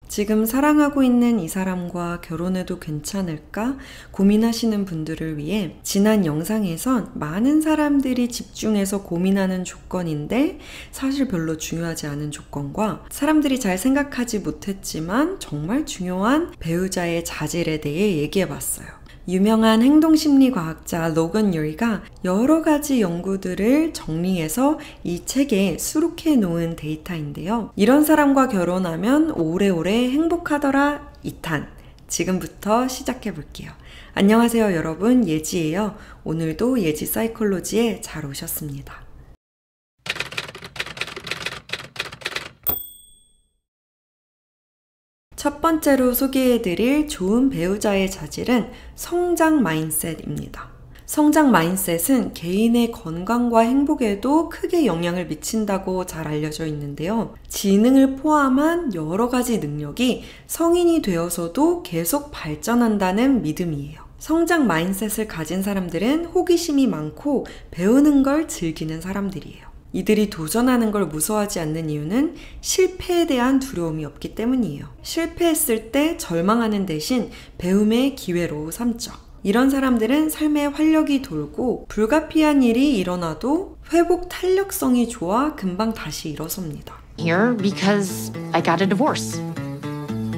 지금 사랑하고 있는 이 사람과 결혼해도 괜찮을까 고민하시는 분들을 위해 지난 영상에선 많은 사람들이 집중해서 고민하는 조건인데 사실 별로 중요하지 않은 조건과 사람들이 잘 생각하지 못했지만 정말 중요한 배우자의 자질에 대해 얘기해봤어요. 유명한 행동심리과학자 로건 유리가 여러 가지 연구들을 정리해서 이 책에 수록해 놓은 데이터인데요. 이런 사람과 결혼하면 오래오래 행복하더라 2탄. 지금부터 시작해 볼게요. 안녕하세요 여러분, 예지예요. 오늘도 예지 사이콜로지에 잘 오셨습니다. 첫 번째로 소개해드릴 좋은 배우자의 자질은 성장 마인셋입니다. 성장 마인셋은 개인의 건강과 행복에도 크게 영향을 미친다고 잘 알려져 있는데요. 지능을 포함한 여러 가지 능력이 성인이 되어서도 계속 발전한다는 믿음이에요. 성장 마인셋을 가진 사람들은 호기심이 많고 배우는 걸 즐기는 사람들이에요. 이들이 도전하는 걸 무서워하지 않는 이유는 실패에 대한 두려움이 없기 때문이에요. 실패했을 때 절망하는 대신 배움의 기회로 삼죠. 이런 사람들은 삶에 활력이 돌고 불가피한 일이 일어나도 회복 탄력성이 좋아 금방 다시 일어섭니다. Here because I got a divorce.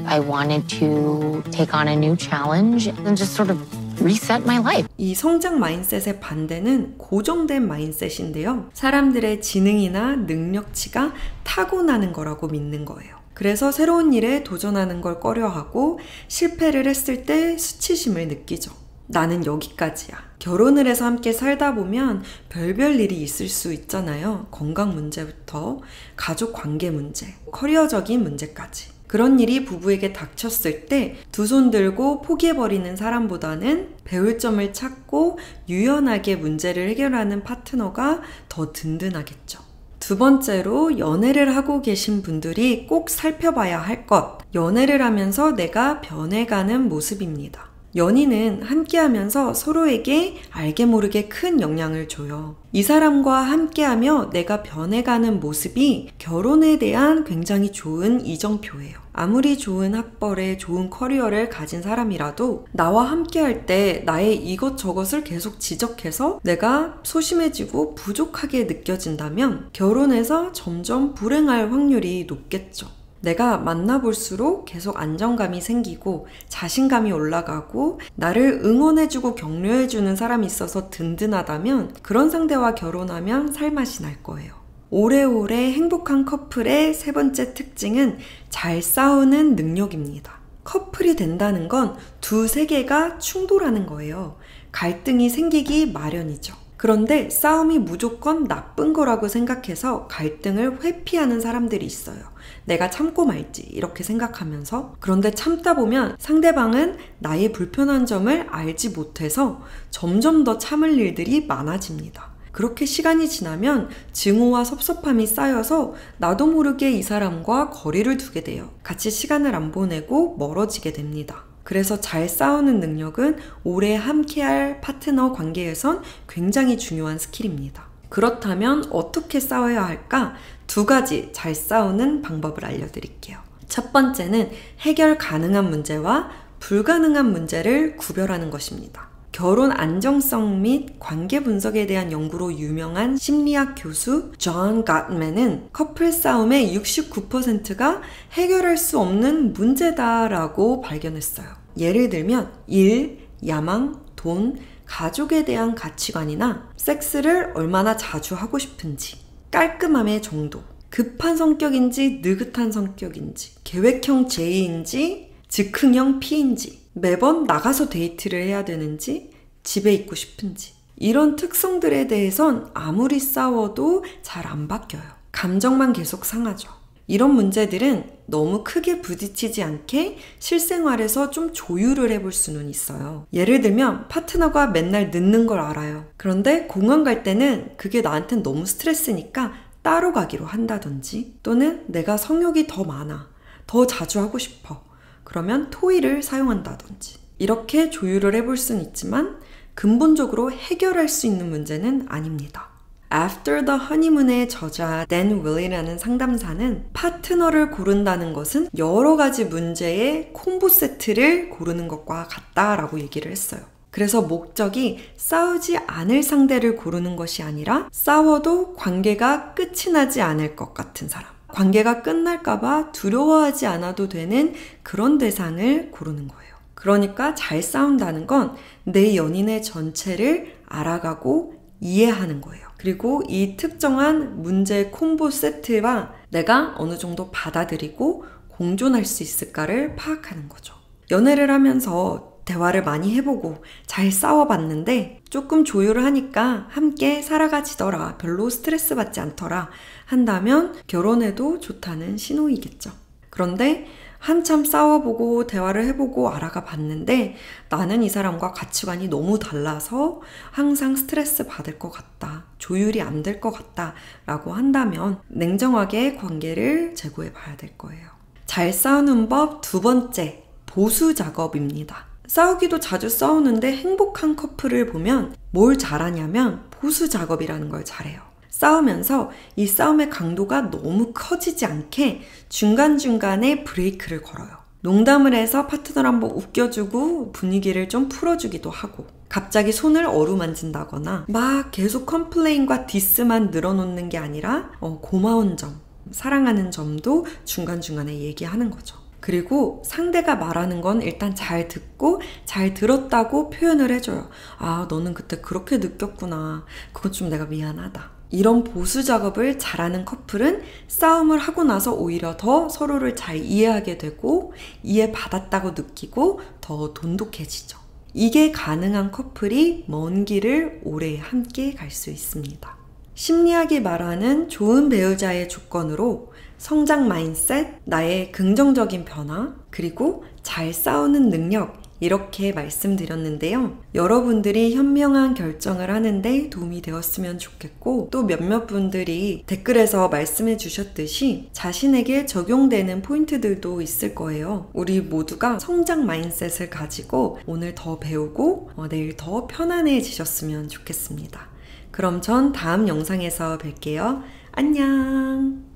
I wanted to take on a new challenge and just sort of reset my life. 이 성장 마인셋의 반대는 고정된 마인셋인데요. 사람들의 지능이나 능력치가 타고나는 거라고 믿는 거예요. 그래서 새로운 일에 도전하는 걸 꺼려하고 실패를 했을 때 수치심을 느끼죠. 나는 여기까지야. 결혼을 해서 함께 살다 보면 별별 일이 있을 수 있잖아요. 건강 문제부터 가족 관계 문제, 커리어적인 문제까지. 그런 일이 부부에게 닥쳤을 때 두 손 들고 포기해버리는 사람보다는 배울 점을 찾고 유연하게 문제를 해결하는 파트너가 더 든든하겠죠. 두 번째로 연애를 하고 계신 분들이 꼭 살펴봐야 할 것. 연애를 하면서 내가 변해가는 모습입니다. 연인은 함께하면서 서로에게 알게 모르게 큰 영향을 줘요. 이 사람과 함께하며 내가 변해가는 모습이 결혼에 대한 굉장히 좋은 이정표예요. 아무리 좋은 학벌에 좋은 커리어를 가진 사람이라도 나와 함께할 때 나의 이것저것을 계속 지적해서 내가 소심해지고 부족하게 느껴진다면 결혼해서 점점 불행할 확률이 높겠죠. 내가 만나볼수록 계속 안정감이 생기고 자신감이 올라가고 나를 응원해주고 격려해주는 사람이 있어서 든든하다면 그런 상대와 결혼하면 살맛이 날 거예요. 오래오래 행복한 커플의 세 번째 특징은 잘 싸우는 능력입니다. 커플이 된다는 건 두 세계가 충돌하는 거예요. 갈등이 생기기 마련이죠. 그런데 싸움이 무조건 나쁜 거라고 생각해서 갈등을 회피하는 사람들이 있어요. 내가 참고 말지 이렇게 생각하면서. 그런데 참다 보면 상대방은 나의 불편한 점을 알지 못해서 점점 더 참을 일들이 많아집니다. 그렇게 시간이 지나면 증오와 섭섭함이 쌓여서 나도 모르게 이 사람과 거리를 두게 돼요. 같이 시간을 안 보내고 멀어지게 됩니다. 그래서 잘 싸우는 능력은 오래 함께할 파트너 관계에선 굉장히 중요한 스킬입니다. 그렇다면 어떻게 싸워야 할까? 두 가지 잘 싸우는 방법을 알려드릴게요. 첫 번째는 해결 가능한 문제와 불가능한 문제를 구별하는 것입니다. 결혼 안정성 및 관계 분석에 대한 연구로 유명한 심리학 교수 존 갓맨은 커플 싸움의 69%가 해결할 수 없는 문제다라고 발견했어요. 예를 들면 일, 야망, 돈, 가족에 대한 가치관이나 섹스를 얼마나 자주 하고 싶은지, 깔끔함의 정도, 급한 성격인지 느긋한 성격인지, 계획형 J인지 즉흥형 P인지, 매번 나가서 데이트를 해야 되는지, 집에 있고 싶은지. 이런 특성들에 대해선 아무리 싸워도 잘 안 바뀌어요. 감정만 계속 상하죠. 이런 문제들은 너무 크게 부딪히지 않게 실생활에서 좀 조율을 해볼 수는 있어요. 예를 들면 파트너가 맨날 늦는 걸 알아요. 그런데 공원 갈 때는 그게 나한텐 너무 스트레스니까 따로 가기로 한다든지, 또는 내가 성욕이 더 많아, 더 자주 하고 싶어, 그러면 토이를 사용한다든지. 이렇게 조율을 해볼 수는 있지만 근본적으로 해결할 수 있는 문제는 아닙니다. After the Honeymoon의 저자 Dan Will이라는 상담사는 파트너를 고른다는 것은 여러 가지 문제의 콤보 세트를 고르는 것과 같다라고 얘기를 했어요. 그래서 목적이 싸우지 않을 상대를 고르는 것이 아니라 싸워도 관계가 끝이 나지 않을 것 같은 사람. 관계가 끝날까봐 두려워하지 않아도 되는 그런 대상을 고르는 거예요. 그러니까 잘 싸운다는 건 내 연인의 전체를 알아가고 이해하는 거예요. 그리고 이 특정한 문제 콤보 세트와 내가 어느 정도 받아들이고 공존할 수 있을까를 파악하는 거죠. 연애를 하면서 대화를 많이 해보고 잘 싸워봤는데 조금 조율을 하니까 함께 살아가지더라, 별로 스트레스 받지 않더라 한다면 결혼해도 좋다는 신호이겠죠. 그런데 한참 싸워보고 대화를 해보고 알아가 봤는데 나는 이 사람과 가치관이 너무 달라서 항상 스트레스 받을 것 같다, 조율이 안 될 것 같다 라고 한다면 냉정하게 관계를 재고해 봐야 될 거예요. 잘 싸우는 법 두 번째, 보수 작업입니다. 싸우기도 자주 싸우는데 행복한 커플을 보면 뭘 잘하냐면 보수 작업이라는 걸 잘해요. 싸우면서 이 싸움의 강도가 너무 커지지 않게 중간중간에 브레이크를 걸어요. 농담을 해서 파트너를 한번 웃겨주고 분위기를 좀 풀어주기도 하고 갑자기 손을 어루만진다거나 막 계속 컴플레인과 디스만 늘어놓는 게 아니라 고마운 점, 사랑하는 점도 중간중간에 얘기하는 거죠. 그리고 상대가 말하는 건 일단 잘 듣고 잘 들었다고 표현을 해줘요. 아, 너는 그때 그렇게 느꼈구나. 그건 좀 내가 미안하다. 이런 보수 작업을 잘하는 커플은 싸움을 하고 나서 오히려 더 서로를 잘 이해하게 되고 이해받았다고 느끼고 더 돈독해지죠. 이게 가능한 커플이 먼 길을 오래 함께 갈 수 있습니다. 심리학이 말하는 좋은 배우자의 조건으로 성장 마인셋, 나의 긍정적인 변화, 그리고 잘 싸우는 능력, 이렇게 말씀드렸는데요. 여러분들이 현명한 결정을 하는데 도움이 되었으면 좋겠고 또 몇몇 분들이 댓글에서 말씀해 주셨듯이 자신에게 적용되는 포인트들도 있을 거예요. 우리 모두가 성장 마인셋을 가지고 오늘 더 배우고 내일 더 편안해지셨으면 좋겠습니다. 그럼 전 다음 영상에서 뵐게요. 안녕!